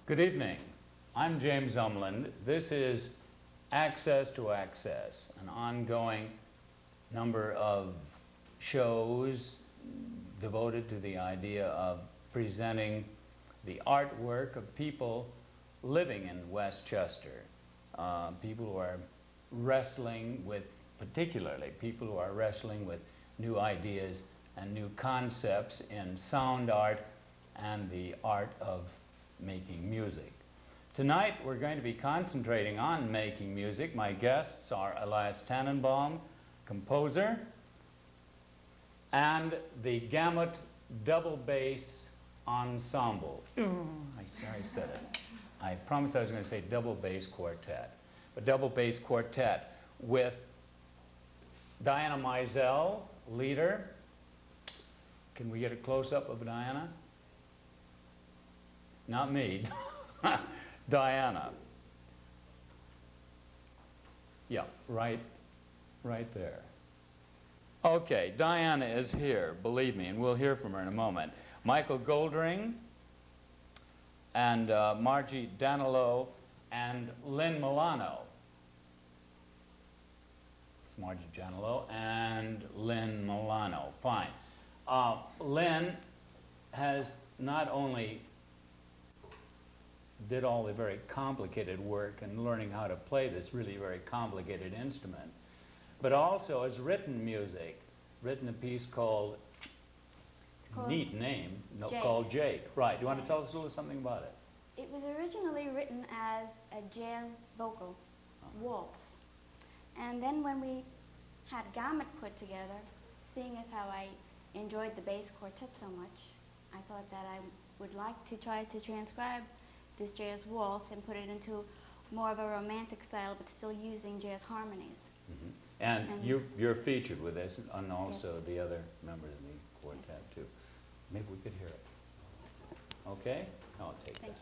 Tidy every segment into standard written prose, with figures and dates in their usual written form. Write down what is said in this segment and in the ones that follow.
Good evening. I'm James Umland. This is Access to Access, an ongoing number of shows devoted to the idea of presenting the artwork of people living in Westchester, people who are wrestling with, particularly people who are wrestling with new ideas and new concepts in sound art and the art of making music. Tonight we're going to be concentrating on making music. My guests are Elias Tannenbaum, composer, and the Gamut double bass ensemble. I said it. I promised I was going to say double bass quartet. A double bass quartet with Diana Mizell, leader. Can we get a close-up of Diana? Not me. Diana. Yeah, right there. Okay, Diana is here, believe me, and we'll hear from her in a moment. Michael Goldring and Margie Danilo and Lynn Milano. It's Margie Danilo and Lynn Milano. Fine. Lynn has not only did all the very complicated work and learning how to play this really very complicated instrument, but also has written music, written a piece called, neat name, Jake. Called Jake. Right, do you want to tell us a little something about it? It was originally written as a jazz vocal waltz. And then when we had Gamut put together, seeing as how I enjoyed the bass quartet so much, I thought that I would like to try to transcribe this jazz waltz and put it into more of a romantic style, but still using jazz harmonies. Mm-hmm. And you're featured with this, and also yes, the other members of the quartet, yes, too. Maybe we could hear it. Okay? I'll take Thank that. you.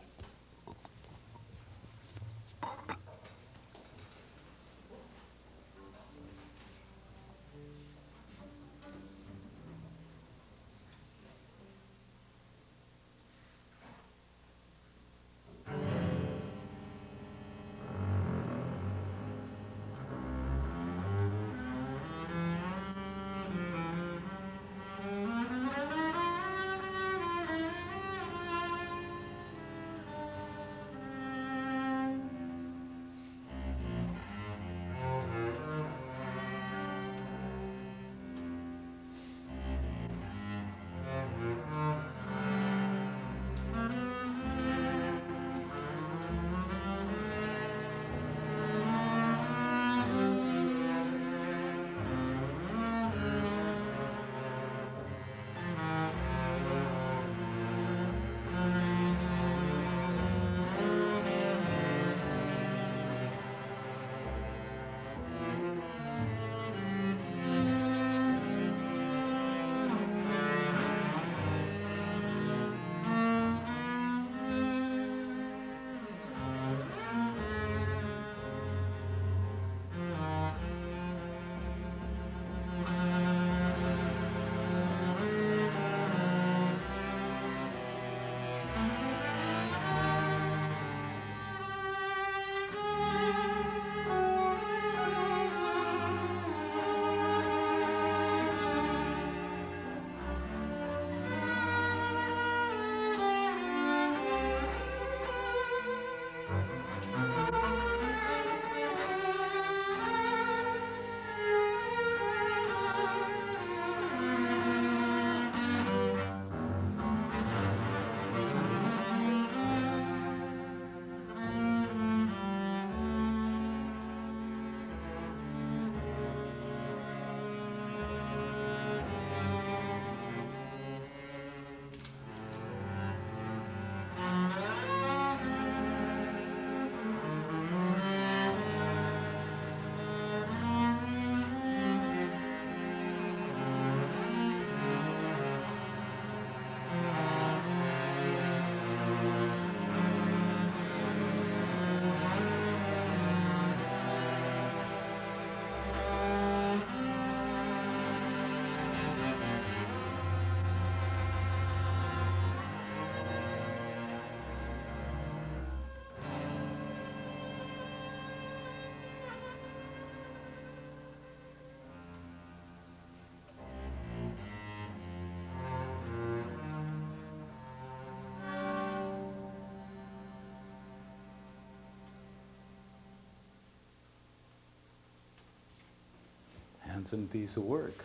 handsome piece of work.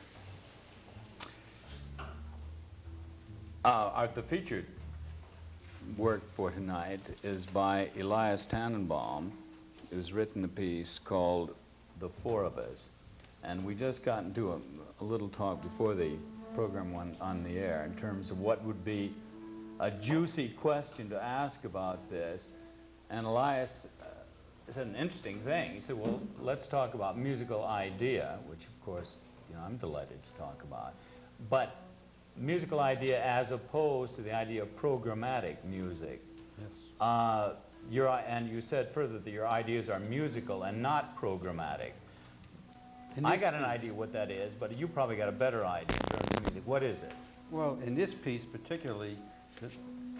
The featured work for tonight is by Elias Tannenbaum. It was written a piece called The Four of Us. And we just got into a little talk before the program went on the air in terms of what would be a juicy question to ask about this. And Elias said an interesting thing. He said, well, let's talk about musical idea, which of course, you know, I'm delighted to talk about. But musical idea as opposed to the idea of programmatic music. Yes. And you said further that your ideas are musical and not programmatic. In I this got an piece- idea what that is, but you probably got a better idea in terms of music. What is it? Well, in this piece particularly,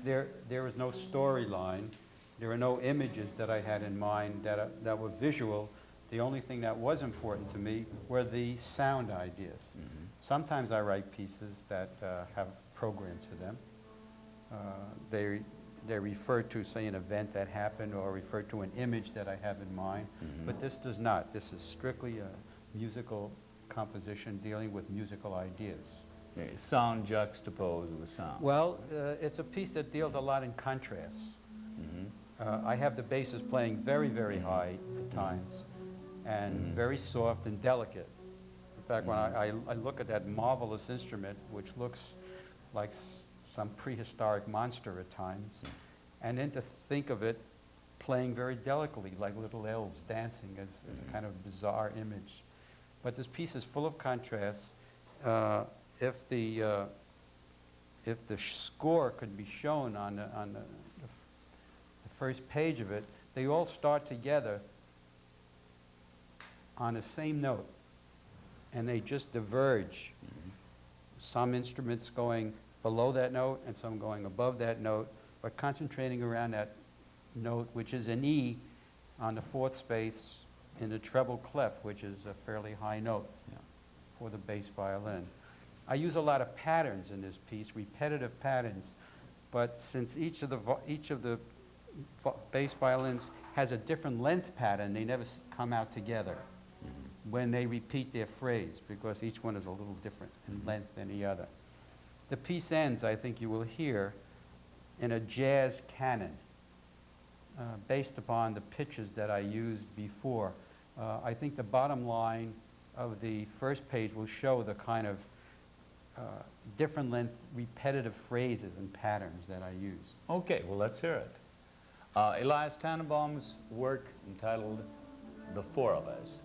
there was no storyline. There were no images that I had in mind that were visual. The only thing that was important to me were the sound ideas. Sometimes I write pieces that have programs to them. They refer to, say, an event that happened or refer to an image that I have in mind, but this does not. This is strictly a musical composition dealing with musical ideas. Okay, sound juxtaposed with sound. Well, it's a piece that deals a lot in contrasts. I have the basses playing very, very high at times and very soft and delicate. In fact, when I look at that marvelous instrument, which looks like some prehistoric monster at times, and then to think of it playing very delicately, like little elves dancing, as a kind of bizarre image. But this piece is full of contrasts. If the score could be shown on the first page of it, they all start together on the same note, and they just diverge. Some instruments going below that note and some going above that note, but concentrating around that note, which is an E on the fourth space in the treble clef, which is a fairly high note for the bass violin. I use a lot of patterns in this piece, repetitive patterns, but since each of the bass violins has a different length pattern, they never come out together when they repeat their phrase, because each one is a little different in length than the other. The piece ends, I think you will hear, in a jazz canon, based upon the pitches that I used before. I think the bottom line of the first page will show the kind of different length repetitive phrases and patterns that I use. Okay, well, let's hear it. Elias Tannenbaum's work entitled The Four of Us.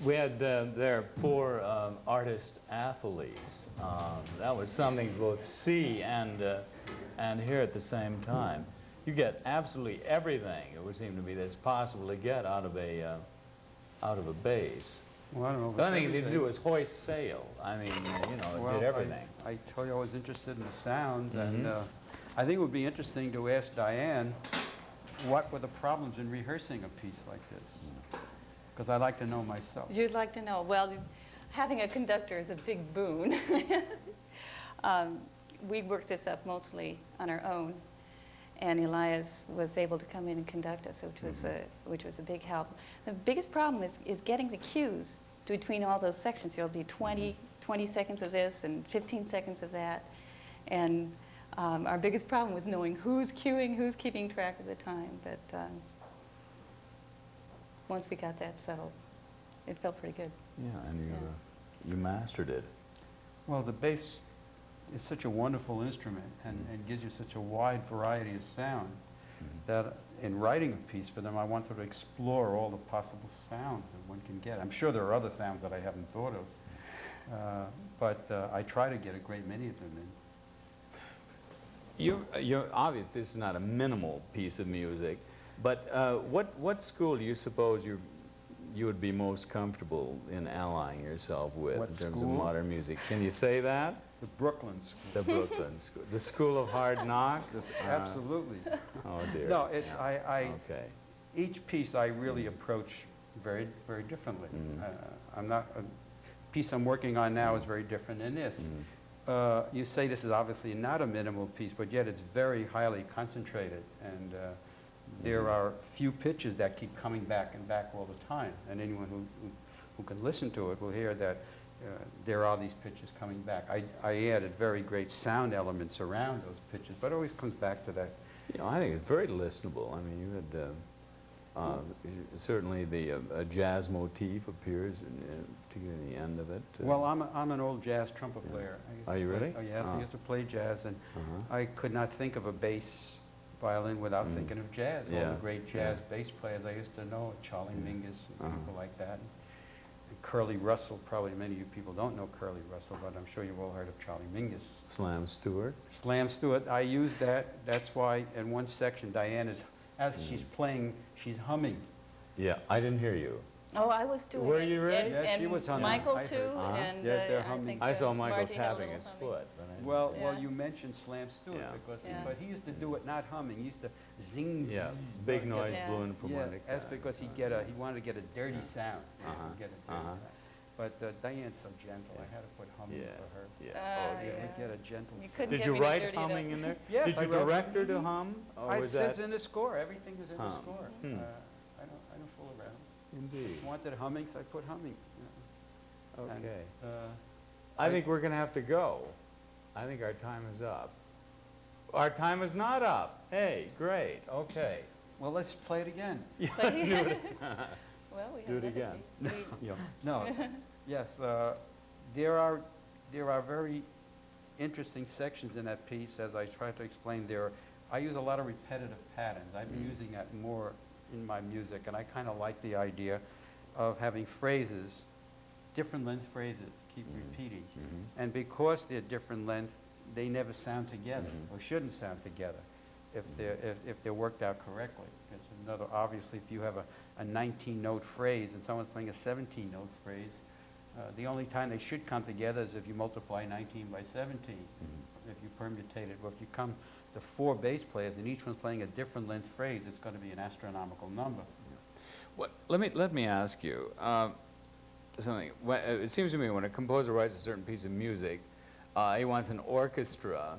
We had there 4 artist athletes. That was something to both see and hear at the same time. You get absolutely everything, it would seem to me, that's possible to get out of a bass. Well, I don't know. if The it's only thing they everything. do is hoist sail. I mean, you know, it Well, did everything. I told you I was interested in the sounds, and Mhm. I think it would be interesting to ask Diane what were the problems in rehearsing a piece like this, because I'd like to know myself. You'd like to know. Well, having a conductor is a big boon. We worked this up mostly on our own, and Elias was able to come in and conduct us, which was a big help. The biggest problem is getting the cues between all those sections. There'll be 20 seconds of this and 15 seconds of that, and our biggest problem was knowing who's cueing, who's keeping track of the time. But once we got that settled, it felt pretty good. Yeah, and you mastered it. Well, the bass is such a wonderful instrument and gives you such a wide variety of sound that in writing a piece for them, I wanted to explore all the possible sounds that one can get. I'm sure there are other sounds that I haven't thought of, but I try to get a great many of them in. You're obvious this is not a minimal piece of music, but what school do you suppose you would be most comfortable in allying yourself with What in terms school? of modern music? Can you say that? The Brooklyn School. The Brooklyn School. The School of Hard Knocks? Absolutely. Oh, dear. No, Yeah. Okay. each piece I really approach very, very differently. I'm not, a piece I'm working on now is very different than this. You say this is obviously not a minimal piece, but yet it's very highly concentrated, and there are few pitches that keep coming back and back all the time, and anyone who can listen to it will hear that there are these pitches coming back. I added very great sound elements around those pitches, but it always comes back to that. You know, I think it's very listenable. I mean, you had certainly a jazz motif appears, particularly in the end of it. Well, I'm an old jazz trumpet player. I used Are to you play- really? Oh, yes, I used to play jazz, and Uh-huh. I could not think of a bass violin without thinking of jazz. All Yeah, the great jazz bass players I used to know, Charlie Mingus and Uh-huh. people like that. And Curly Russell, probably many of you people don't know Curly Russell, but I'm sure you've all heard of Charlie Mingus. Slam Stewart. Slam Stewart, I use that. That's why in one section, Diane is, as she's playing, she's humming. Yeah, I didn't hear you. Oh, I was doing Were it. you really? And, Yes, she and was humming. Michael I heard. too, Uh-huh. and Yeah, they're I humming. think I saw Michael Margie had a tapping little his humming. foot. But I Well, Yeah. you mentioned Slam Stewart, Yeah. because Yeah. but he used to do it not humming. He used to zing. yeah, big Yeah. noise Yeah. balloon from Yeah, one to that's because he wanted to get a dirty sound. Uh-huh. Get a dirty Uh-huh. sound. But Diane's so gentle. I had to put humming Yeah. for her. Yeah. Ah, Yeah, yeah. to get a gentle You sound. couldn't Did get you me to write dirty humming though. in there? Yes, Did I you wrote- direct her to hum? Or It was says that? in the score. Everything is in the Hum. score. Hmm. I don't fool around. Indeed. If you wanted humming, so I put humming. And, Okay. I- I think we're going to have to go. I think our time is up. Our time is not up. Hey, great. Okay. Well, let's play it again. Well, we have Do it another again. piece. Yeah. No, yes, there are very interesting sections in that piece, as I try to explain there. I use a lot of repetitive patterns. I've been using that more in my music, and I kind of like the idea of having phrases, different length phrases, keep repeating. And because they're different length, they never sound together, or shouldn't sound together, if they're worked out correctly. It's another, obviously, if you have a 19-note phrase and someone's playing a 17-note phrase, the only time they should come together is if you multiply 19 by 17, if you permutate it. Well, if you come to 4 bass players and each one's playing a different length phrase, it's going to be an astronomical number. Let me ask you something. It seems to me when a composer writes a certain piece of music, he wants an orchestra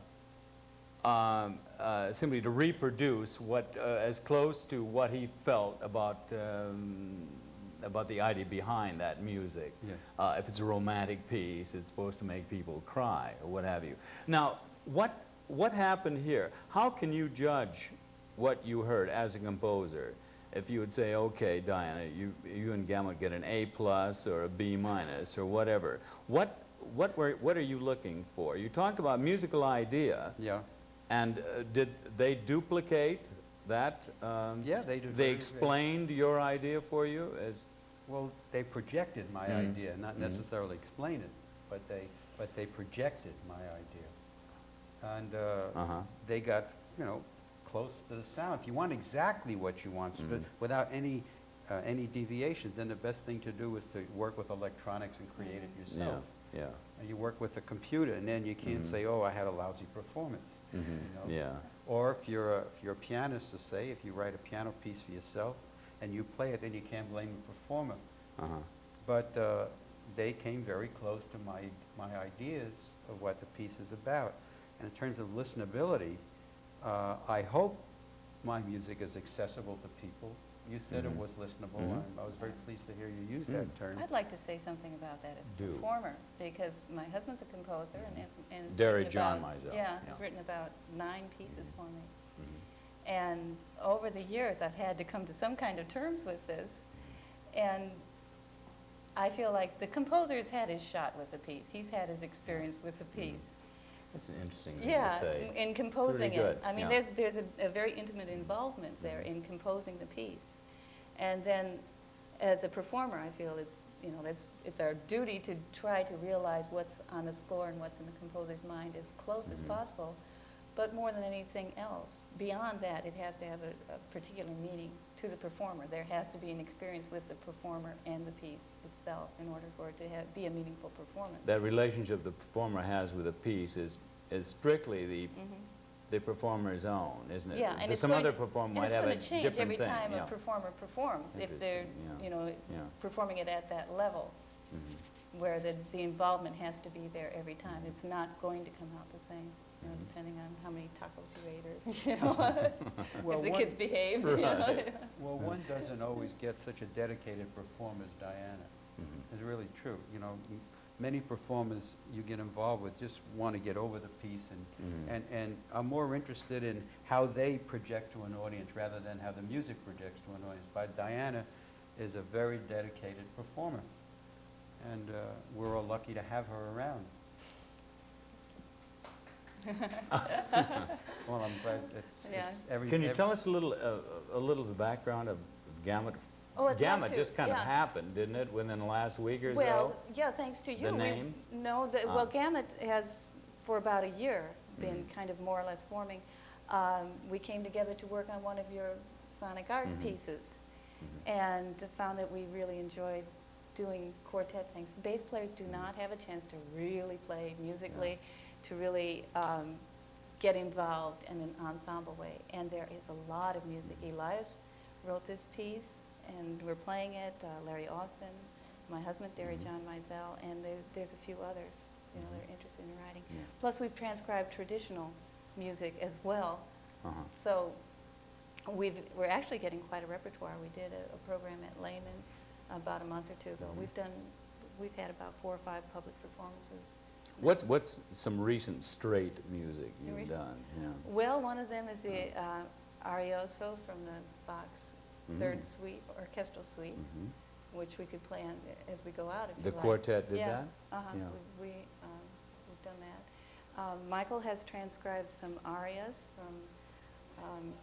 simply to reproduce what as close to what he felt about the idea behind that music. Yes. If it's a romantic piece, it's supposed to make people cry or what have you. Now, what happened here? How can you judge what you heard as a composer? If you would say, okay, Diana, you and Gamut get an A+ or a B- or whatever, what are you looking for? You talked about musical idea, Yeah. and did they duplicate that? Yeah, they do. They explained your idea for you as Well, they projected my idea, not necessarily explain it, but they projected my idea. And they got, you know, close to the sound. If you want exactly what you want, but without any deviations, then the best thing to do is to work with electronics and create it yourself. Yeah. And you work with a computer, and then you can't say, "Oh, I had a lousy performance." You know? Yeah. Or if you're a pianist, to say, if you write a piano piece for yourself and you play it, then you can't blame the performer. But they came very close to my ideas of what the piece is about. And in terms of listenability, I hope my music is accessible to people. You said it was listenable. I was very pleased to hear you use that term. I'd like to say something about that as a Do. performer, because my husband's a composer and has Derry written John about- Mizell, Yeah, yeah. he's written about 9 pieces for me. And over the years, I've had to come to some kind of terms with this. And I feel like the composer's had his shot with the piece. He's had his experience with the piece. That's an interesting thing Yeah, to say. in composing really it. good, I mean, yeah. there's a very intimate involvement there in composing the piece. And then, as a performer, I feel it's, you know, it's our duty to try to realize what's on the score and what's in the composer's mind as close as possible. But more than anything else, beyond that, it has to have a particular meaning to the performer. There has to be an experience with the performer and the piece itself in order for it to be a meaningful performance. That relationship the performer has with a piece is strictly the performer's own, isn't it? Yeah, and Some other performer might have a different thing. it's going to change every time yeah. a performer performs, if they're, Interesting, yeah. you know, Yeah. performing it at that level, where the involvement has to be there every time. It's not going to come out the same, you know, depending on how many tacos you ate, or, you know, Well, if the one- kids behaved. You know? Well, one doesn't always get such a dedicated performer as Diana. It's really true. You know, many performers you get involved with just want to get over the piece and are more interested in how they project to an audience rather than how the music projects to an audience. But Diana is a very dedicated performer, and we're all lucky to have her around. Well, I'm glad Yeah. it's every... Can you tell us a little of the background of Gamut? Oh, I'd love Gamut to, just kind of yeah. happened, didn't it, within the last week or Well, so? yeah, thanks to you. The name? No, well, Gamut has, for about a year, been kind of more or less forming. We came together to work on one of your sonic art pieces, and found that we really enjoyed doing quartet things. Bass players do not have a chance to really play musically, to really get involved in an ensemble way. And there is a lot of music. Elias wrote this piece, and we're playing it. Larry Austin, my husband, Derry John Mizell, and there's a few others, you know, they're interested in writing. Plus, we've transcribed traditional music as well. So we're actually getting quite a repertoire. We did a program at Lehman about a month or two ago. We've had about 4 or 5 public performances. What's some recent straight music you've Recent- done? Yeah. Well, one of them is the Arioso from the Bach's Third Suite, Orchestral Suite, which we could play on as we go out if The you like. quartet did Yeah, that? uh-huh. Yeah. We've done that. Michael has transcribed some arias from,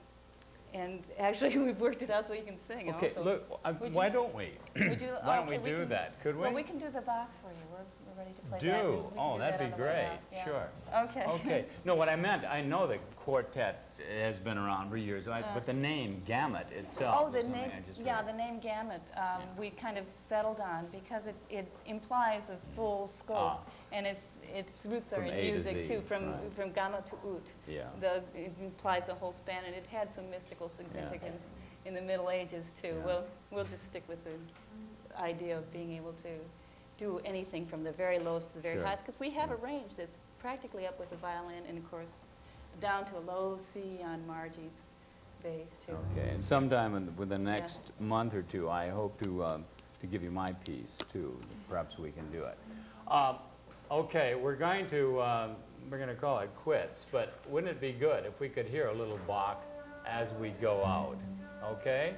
and actually we've worked it out so you can sing. Okay, also. look, Would why you- don't we? Would you- Why don't okay, we do can- that? Could we? Well, we can do the Bach for you. We're ready to play that. Do? We can Oh, do that'd that be on the way great. out. Yeah. Sure. Okay. Okay. No, what I meant, I know the quartet has been around for years, but the name Gamut itself Oh, the is something name, I just yeah, really- the name Gamut, we kind of settled on because it implies a full scope. And its roots are From in A to music Z, too, from right. Gamma to Ut. Yeah. It implies the whole span, and it had some mystical significance in the Middle Ages too. Yeah. Well, we'll just stick with the idea of being able to do anything from the very lowest to the very Sure. highest, because we have a range that's practically up with the violin, and of course, down to a low C on Margie's bass too. Okay, and sometime within the next month or two, I hope to give you my piece too. Perhaps we can do it. Okay, we're going to call it quits, but wouldn't it be good if we could hear a little Bach as we go out? Okay?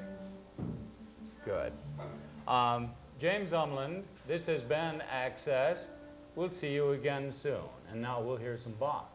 Good. James Umland, this has been Access. We'll see you again soon. And now we'll hear some Bach.